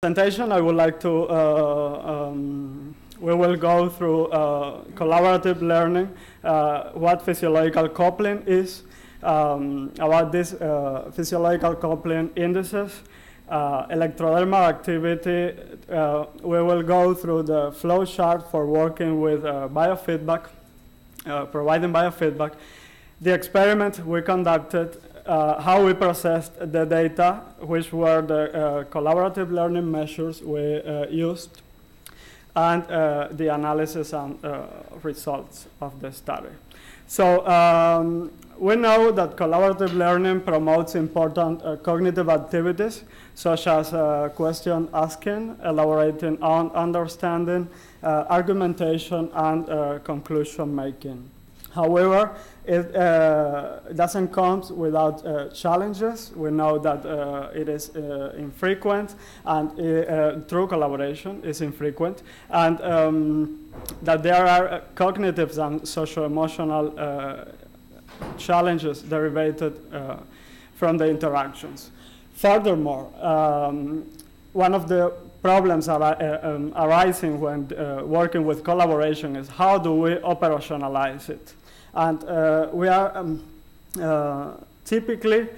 Presentation, I would like to, we will go through collaborative learning, what physiological coupling is, about this physiological coupling indices, electrodermal activity. We will go through the flow chart for working with biofeedback, providing biofeedback. The experiment we conducted, how we processed the data, which were the collaborative learning measures we used, and the analysis and results of the study. So we know that collaborative learning promotes important cognitive activities, such as question asking, elaborating on understanding, argumentation, and conclusion making. However, it doesn't come without challenges. We know that it is infrequent, and through collaboration is infrequent, and that there are cognitive and socio-emotional challenges derivated from the interactions. Furthermore, one of the problems arising when working with collaboration is how do we operationalize it? And we are typically,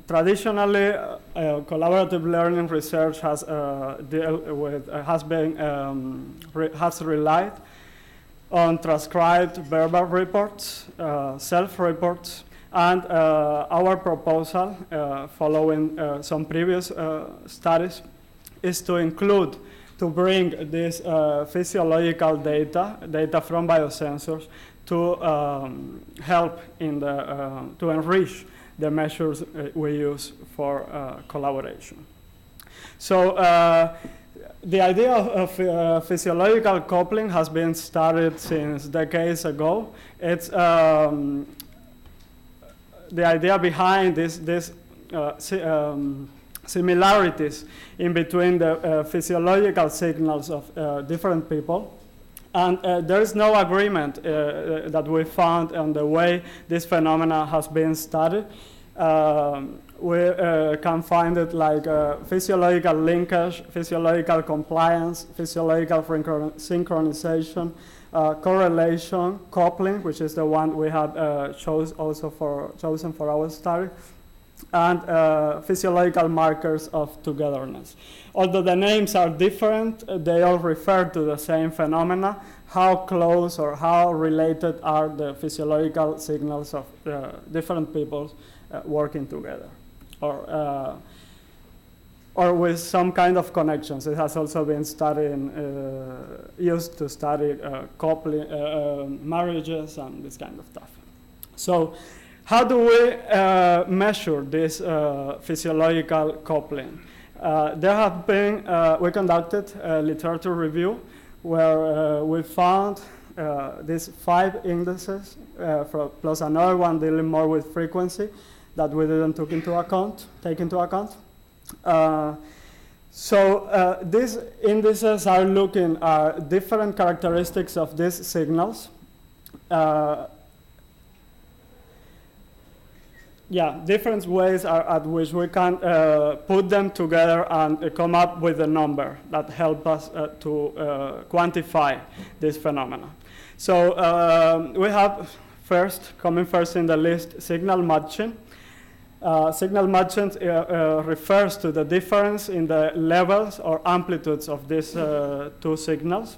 traditionally, collaborative learning research has relied on transcribed verbal reports, self-reports, and our proposal, following some previous studies, is to bring this physiological data from biosensors to help in to enrich the measures we use for collaboration. So the idea of physiological coupling has been studied since decades ago. It's the idea behind this similarities in between the physiological signals of different people. And there is no agreement that we found on the way this phenomena has been studied. We can find it like physiological linkage, physiological compliance, physiological synchronization, correlation, coupling, which is the one we have chosen for our study, and physiological markers of togetherness. Although the names are different, they all refer to the same phenomena. How close or how related are the physiological signals of different people working together, or with some kind of connections. It has also been studied, used to study coupling, marriages and this kind of stuff. So how do we measure this physiological coupling? There have been, we conducted a literature review where we found these 5 indices, plus another one dealing more with frequency that we didn't take into account. So these indices are looking at different characteristics of these signals. Different ways at which we can put them together and come up with a number that help us to quantify this phenomena. So we have coming first in the list, signal matching. Signal matching refers to the difference in the levels or amplitudes of these 2 signals,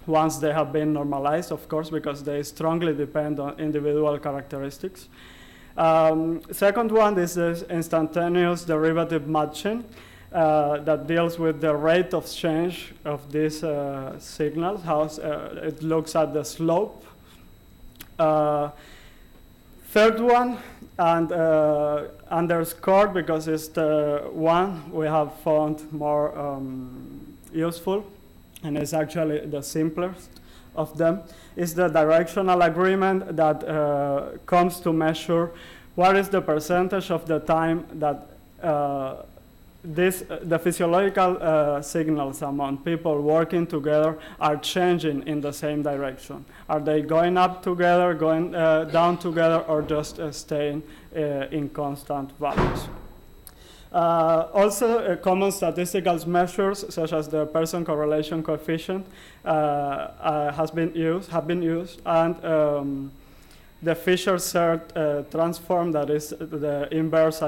once they have been normalized, of course, because they strongly depend on individual characteristics. Second one is this instantaneous derivative matching that deals with the rate of change of these signals, how it looks at the slope. Third one, and underscored because it's the one we have found more useful, and it's actually the simplest of them, is the directional agreement that comes to measure what is the percentage of the time that the physiological signals among people working together are changing in the same direction. Are they going up together, going down together, or just staying in constant values? Also, common statistical measures such as the Pearson correlation coefficient have been used, and the Fisher-Serre transform, that is the inverse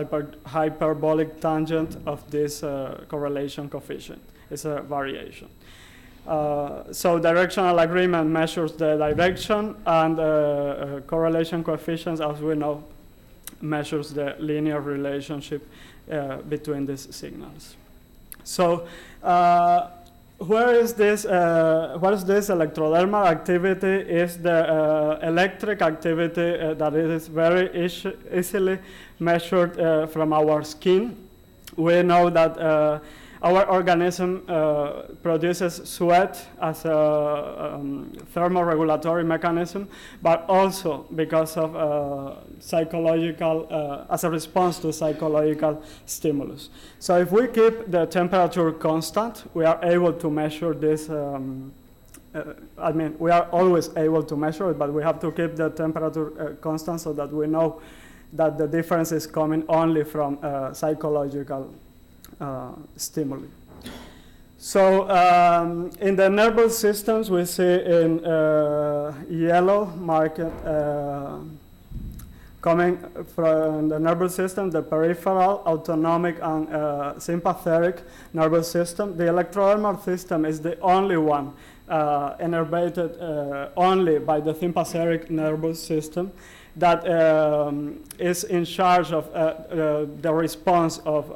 hyperbolic tangent of this correlation coefficient. It's a variation. So directional agreement measures the direction, and correlation coefficients, as we know, measures the linear relationship between these signals. So what is this electrodermal activity? Is the electric activity that is very easily measured from our skin. We know that our organism produces sweat as a thermoregulatory mechanism, but also because of psychological, as a response to psychological stimulus. So if we keep the temperature constant, we are able to measure this. I mean, we are always able to measure it, but we have to keep the temperature constant so that we know that the difference is coming only from psychological stimuli. So in the nervous systems, we see in yellow marked coming from the nervous system, the peripheral, autonomic, and sympathetic nervous system. The electrodermal system is the only one innervated only by the sympathetic nervous system that is in charge of the response of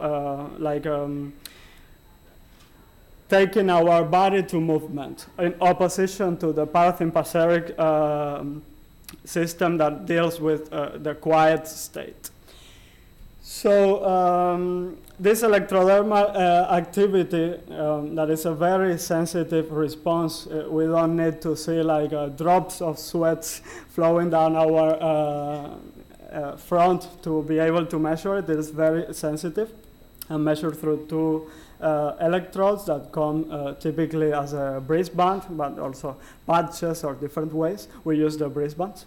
taking our body to movement, in opposition to the parasympathetic system that deals with the quiet state. So this electrodermal activity, that is a very sensitive response. We don't need to see like drops of sweat flowing down our front to be able to measure it. It is very sensitive and measured through two electrodes that come typically as a wristband, but also patches or different ways. We use the wristbands.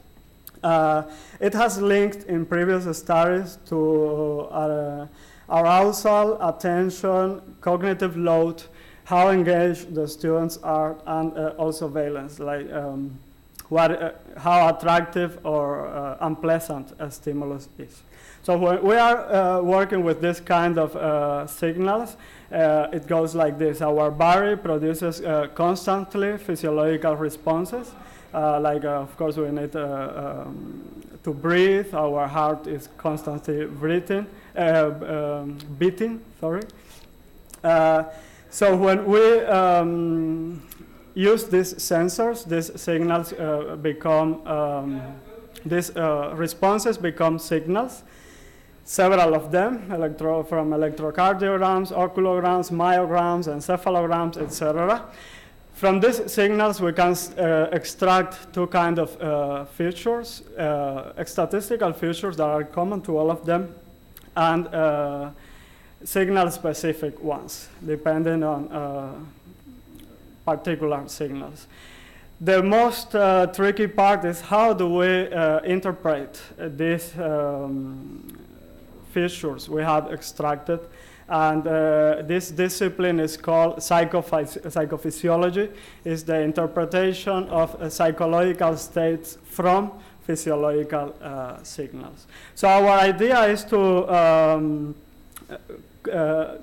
It has linked in previous studies to arousal, attention, cognitive load, how engaged the students are, and also valence, like how attractive or unpleasant a stimulus is. So when we are working with this kind of signals, it goes like this. Our body produces constantly physiological responses. Of course, we need to breathe. Our heart is constantly beating. Sorry. So when we use these sensors, these signals become these responses become signals. Several of them, from electrocardiograms, oculograms, myograms, encephalograms, etc. From these signals, we can extract two kinds of features, statistical features that are common to all of them, and signal-specific ones, depending on particular signals. The most tricky part is how do we interpret these features we have extracted. And this discipline is called psychophysiology. It's the interpretation of psychological states from physiological signals. So our idea is to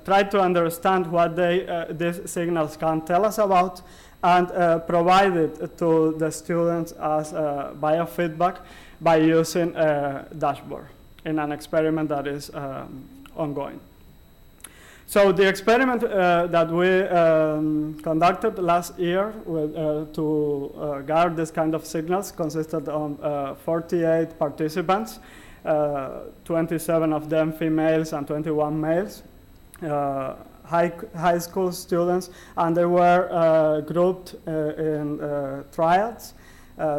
try to understand what these signals can tell us about, and provide it to the students as biofeedback by using a dashboard in an experiment that is ongoing. So the experiment that we conducted last year to gather this kind of signals consisted of 48 participants, 27 of them females and 21 males, high school students, and they were grouped in triads,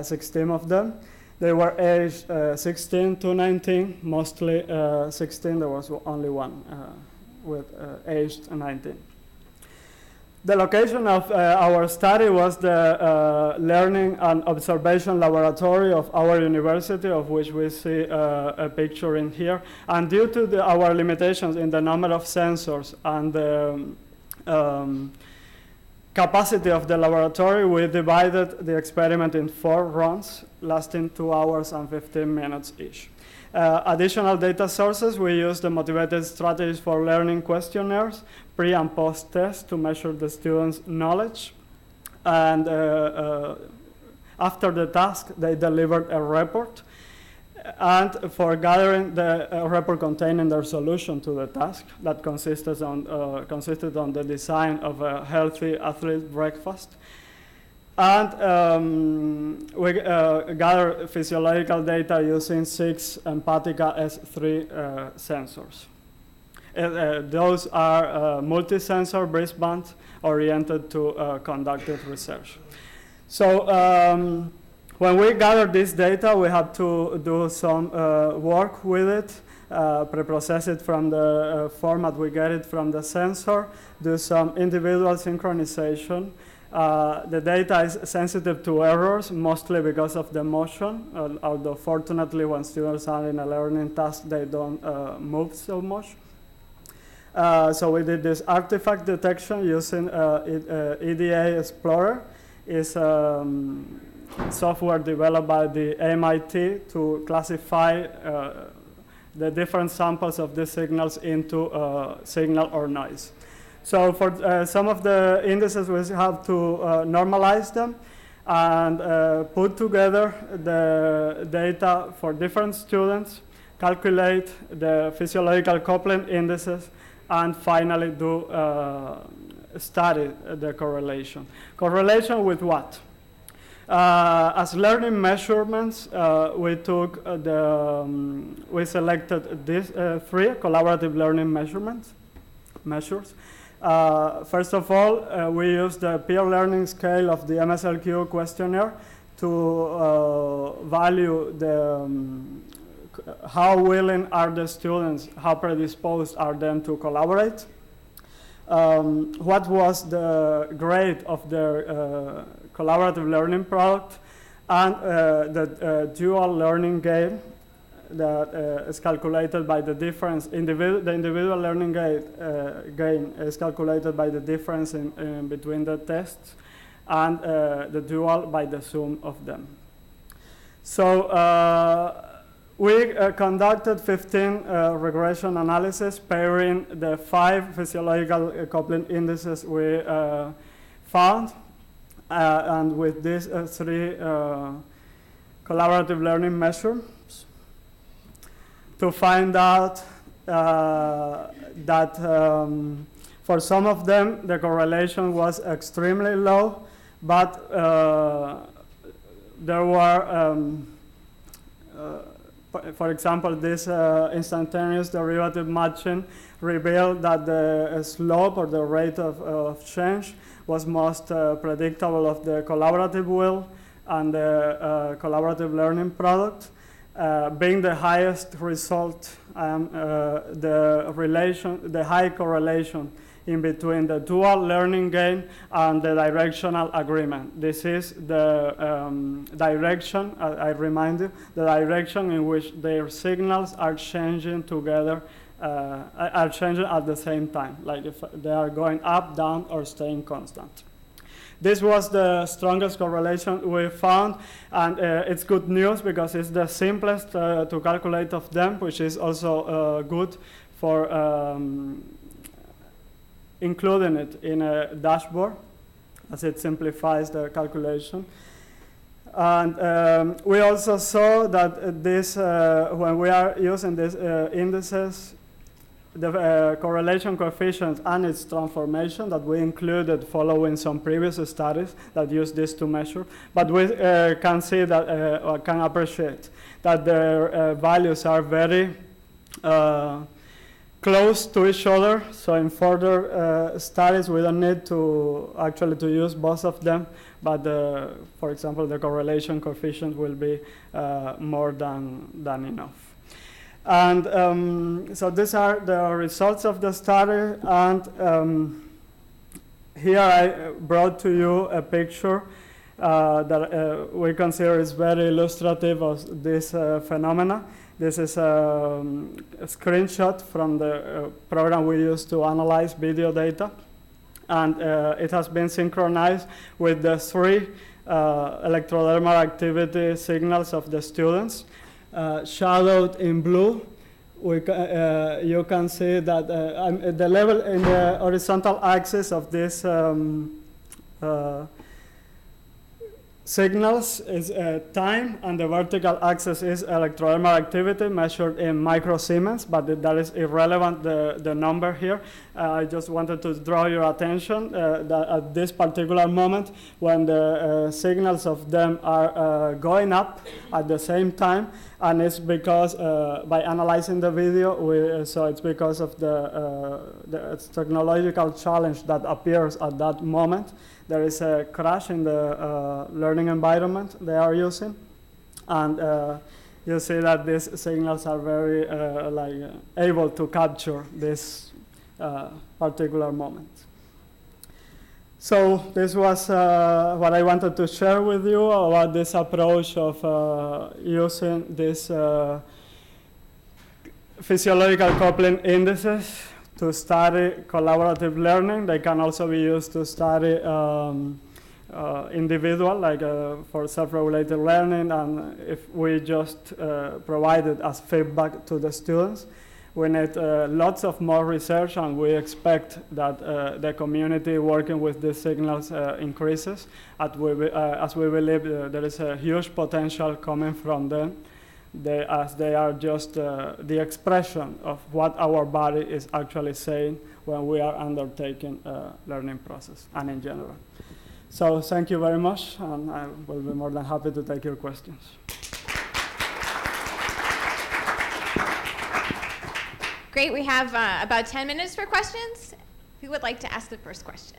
16 of them. They were aged 16 to 19, mostly 16. There was only one with aged 19. The location of our study was the learning and observation laboratory of our university, of which we see a picture in here. And due to our limitations in the number of sensors and the capacity of the laboratory, we divided the experiment in 4 runs, lasting 2 hours and 15 minutes each. Additional data sources, we used the motivated strategies for learning questionnaires, pre and post test, to measure the students' knowledge. And after the task, they delivered a report. And for gathering the report containing their solution to the task that consisted on the design of a healthy athlete breakfast. And we gather physiological data using 6 Empatica S3 sensors. Those are multi-sensor wristbands oriented to conducted research. So when we gather this data, we have to do some work with it, preprocess it from the format we get it from the sensor, do some individual synchronization. The data is sensitive to errors, mostly because of the motion, although fortunately when students are in a learning task, they don't move so much. So we did this artifact detection using EDA Explorer. It's software developed by the MIT to classify the different samples of the signals into signal or noise. So for some of the indices, we have to normalize them and put together the data for different students, calculate the physiological coupling indices, and finally do study the correlation. Correlation with what? As learning measurements, we took we selected these 3 collaborative learning measures. First of all, we used the peer learning scale of the MSLQ questionnaire to value how willing are the students, how predisposed are them to collaborate. What was the grade of their collaborative learning product, and the dual learning gain that is calculated by the difference. The individual learning gain is calculated by the difference in between the tests, and the dual by the sum of them. So we conducted 15 regression analysis pairing the 5 physiological coupling indices we found, and with these 3 collaborative learning measures, to find out that for some of them the correlation was extremely low, but there were, for example, this instantaneous derivative matching revealed that the slope or the rate of change was most predictable of the collaborative will and the collaborative learning product. Being the highest result, the high correlation in between the dual learning gain and the directional agreement. This is the direction, I remind you, the direction in which their signals are changing together, are changing at the same time, like if they are going up, down, or staying constant. This was the strongest correlation we found, and it's good news because it's the simplest to calculate of them, which is also good for including it in a dashboard, as it simplifies the calculation. And we also saw that this, when we are using these indices, the correlation coefficient and its transformation that we included following some previous studies that use this to measure, but we can see that, or can appreciate that their values are very close to each other. So in further studies, we don't need to actually to use both of them, but for example, the correlation coefficient will be more than enough. And so these are the results of the study, and here I brought to you a picture that we consider is very illustrative of this phenomena. This is a screenshot from the program we use to analyze video data. And it has been synchronized with the three electrodermal activity signals of the students. Shadowed in blue, you can see that the level in the horizontal axis of this signals is time, and the vertical axis is electrodermal activity measured in microsiemens, but that is irrelevant, the number here. I just wanted to draw your attention that at this particular moment, when the signals of them are going up at the same time, and it's because by analyzing the video, so it's because of the technological challenge that appears at that moment. There is a crash in the learning environment they are using, and you see that these signals are very able to capture this particular moment. So this was what I wanted to share with you about this approach of using this physiological coupling indices to study collaborative learning. They can also be used to study individual, like for self-regulated learning, and if we just provide it as feedback to the students. We need lots of more research, and we expect that the community working with these signals increases, as we believe there is a huge potential coming from them, as they are just the expression of what our body is actually saying when we are undertaking a learning process, and in general. So thank you very much, and I will be more than happy to take your questions. Great, we have about 10 minutes for questions. Who would like to ask the first question?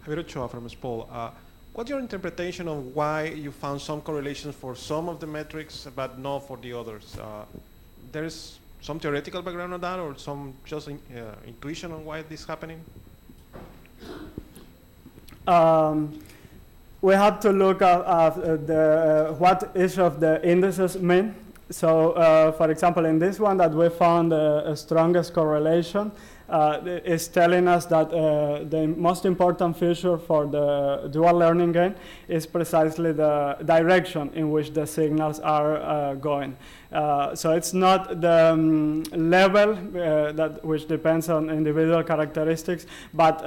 Javier from SPOL. What's your interpretation of why you found some correlations for some of the metrics but not for the others? There is some theoretical background on that, or some just intuition on why this is happening? We have to look at what each of the indices mean. So, for example, in this one that we found the strongest correlation is telling us that the most important feature for the dual learning gain is precisely the direction in which the signals are going. So it's not the level which depends on individual characteristics, but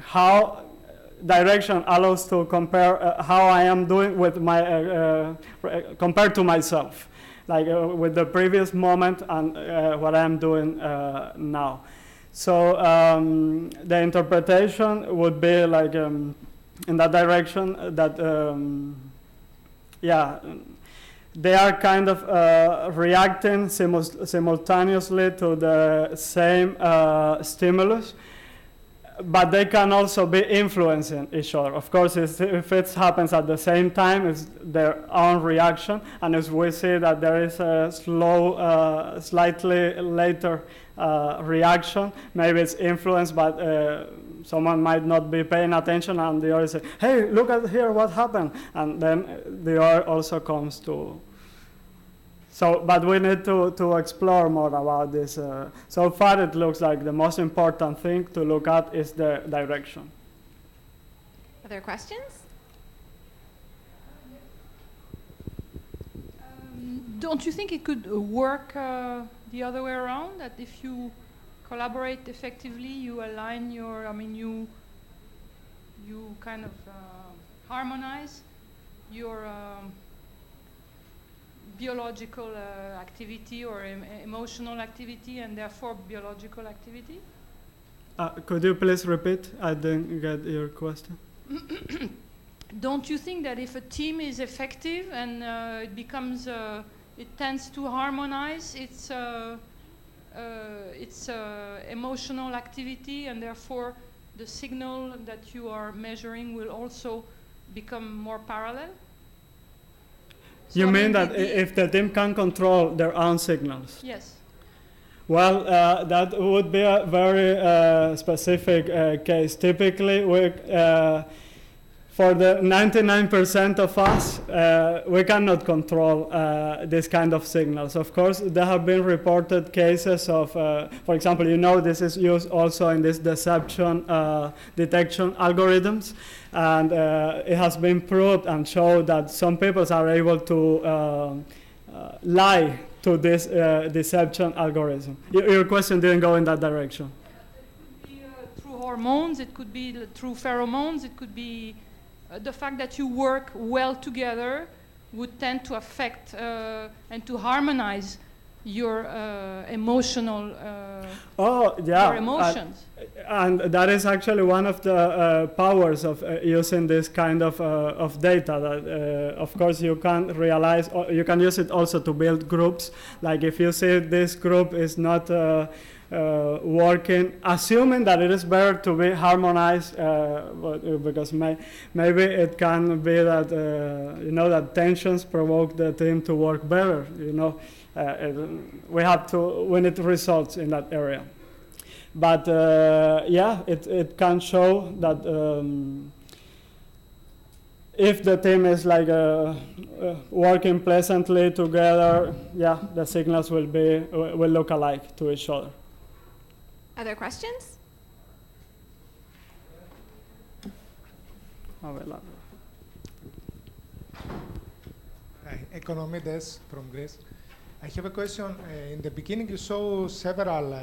how direction allows to compare how I am doing with my compared to myself, like with the previous moment and what I am doing now. So the interpretation would be like in that direction that yeah, they are kind of reacting simultaneously to the same stimulus, but they can also be influencing each other. Of course, if it happens at the same time, it's their own reaction. And as we see that there is a slow, slightly later reaction, maybe it's influenced, but someone might not be paying attention, and the other say, hey, look at here, what happened? And then the other also comes to. So, but we need to explore more about this. So far, it looks like the most important thing to look at is the direction. Other questions? Don't you think it could work the other way around? That if you collaborate effectively, you align your, you kind of harmonize your biological activity or emotional activity, and therefore biological activity? Could you please repeat? I didn't get your question. Don't you think that if a team is effective and it becomes, it tends to harmonize its emotional activity, and therefore the signal that you are measuring will also become more parallel? You I mean that the- if the team can control their own signals? Yes. Well, that would be a very specific case. Typically, for the 99% of us, we cannot control this kind of signals. Of course, there have been reported cases of, for example, this is used also in this deception detection algorithms. And it has been proved and shown that some people are able to lie to this deception algorithm. Your question didn't go in that direction. It could be through hormones, it could be through pheromones, it could be the fact that you work well together would tend to affect and to harmonize your emotional your emotions. And that is actually one of the powers of using this kind of data. That of course you can realize, you can use it also to build groups. Like if you see this group is not working, assuming that it is better to be harmonized, because maybe it can be that that tensions provoke the team to work better. We need results in that area. But it can show that if the team is like working pleasantly together, the signals will look alike to each other. Other questions? Hi, Economides from Greece. I have a question. In the beginning, you saw several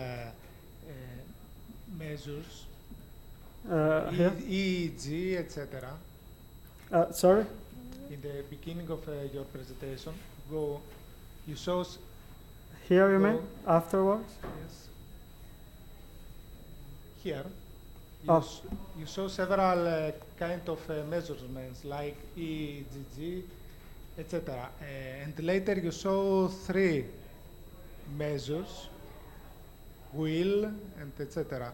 measures, EEG, etc. Sorry? In the beginning of your presentation, you saw. Here you mean? Afterwards? Yes. Here, you saw several kind of measurements like EEG, etc. And later you saw 3 measures, will, and etc.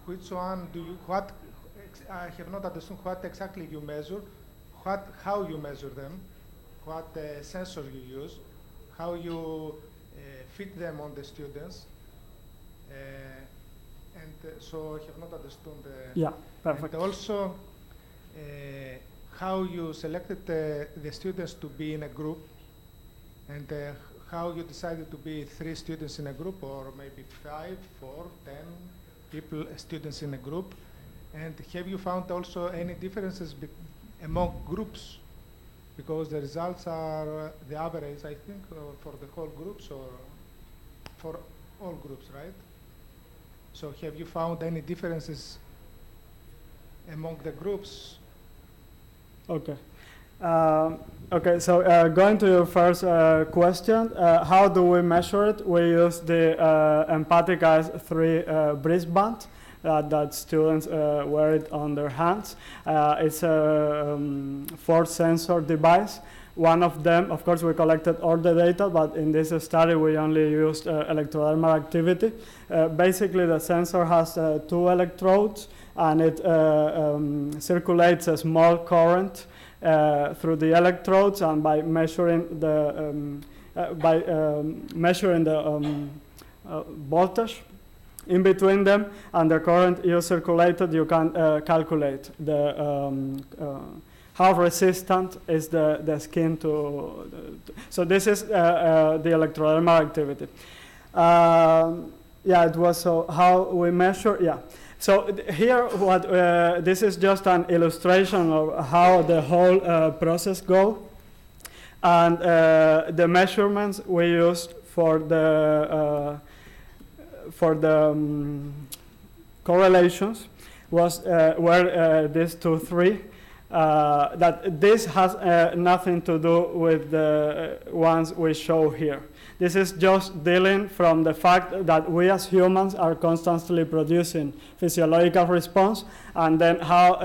Which one do you? I have not understood what exactly you measure, how you measure them, what sensor you use, how you fit them on the students. So I have not understood. Perfect. And also, how you selected the students to be in a group, and how you decided to be 3 students in a group, or maybe 5, 4, 10 students in a group. And have you found also any differences among groups? Because the results are the average, I think, for the whole groups or for all groups, right? So have you found any differences among the groups? Okay. So going to your first question, how do we measure it? We use the empathic eyes 3 wristband that students wear it on their hands. It's a 4-sensor device. One of them, of course, we collected all the data, but in this study we only used electrodermal activity. Basically, the sensor has 2 electrodes, and it circulates a small current through the electrodes, and by measuring the voltage in between them and the current you circulated, you can calculate the how resistant is the skin to. So this is the electrodermal activity. It was so how we measure. So here, this is just an illustration of how the whole process goes, and the measurements we used for the correlations were these 2, 3. That this has nothing to do with the ones we show here. This is just dealing from the fact that we as humans are constantly producing physiological response, and then how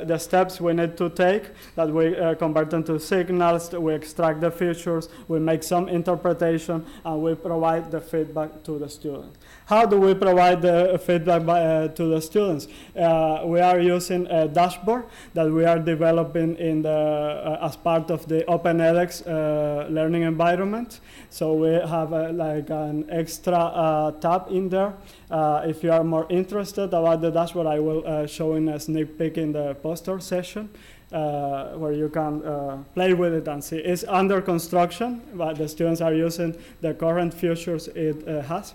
the steps we need to take, that we convert them to signals, we extract the features, we make some interpretation, and we provide the feedback to the students. How do we provide the feedback to the students? We are using a dashboard that we are developing in the, as part of the OpenEDX learning environment. So we have like an extra tab in there. If you are more interested about the dashboard, I will show in a sneak peek in the poster session. Where you can play with it and see. It's under construction, but the students are using the current features it has.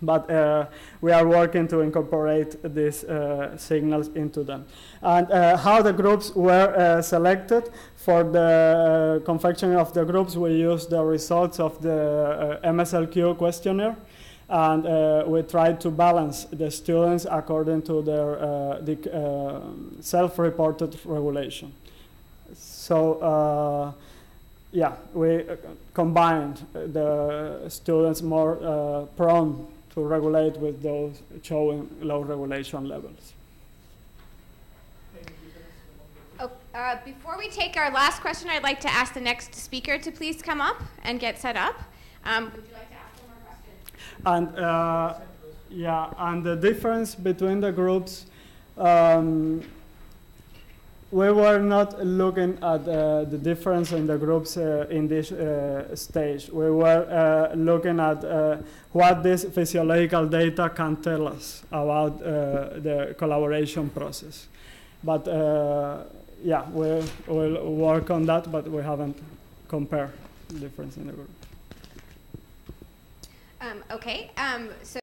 But we are working to incorporate these signals into them. And how the groups were selected. For the confectioning of the groups, we used the results of the MSLQ questionnaire. And we tried to balance the students according to their self-reported regulation. So yeah, we combined the students more prone to regulate with those showing low regulation levels. Oh, before we take our last question, I'd like to ask the next speaker to please come up and get set up. Would you like to ask one more question? And yeah, and the difference between the groups, we were not looking at the difference in the groups in this stage. We were looking at what this physiological data can tell us about the collaboration process. But yeah, we'll work on that, but we haven't compared the difference in the group. Okay, so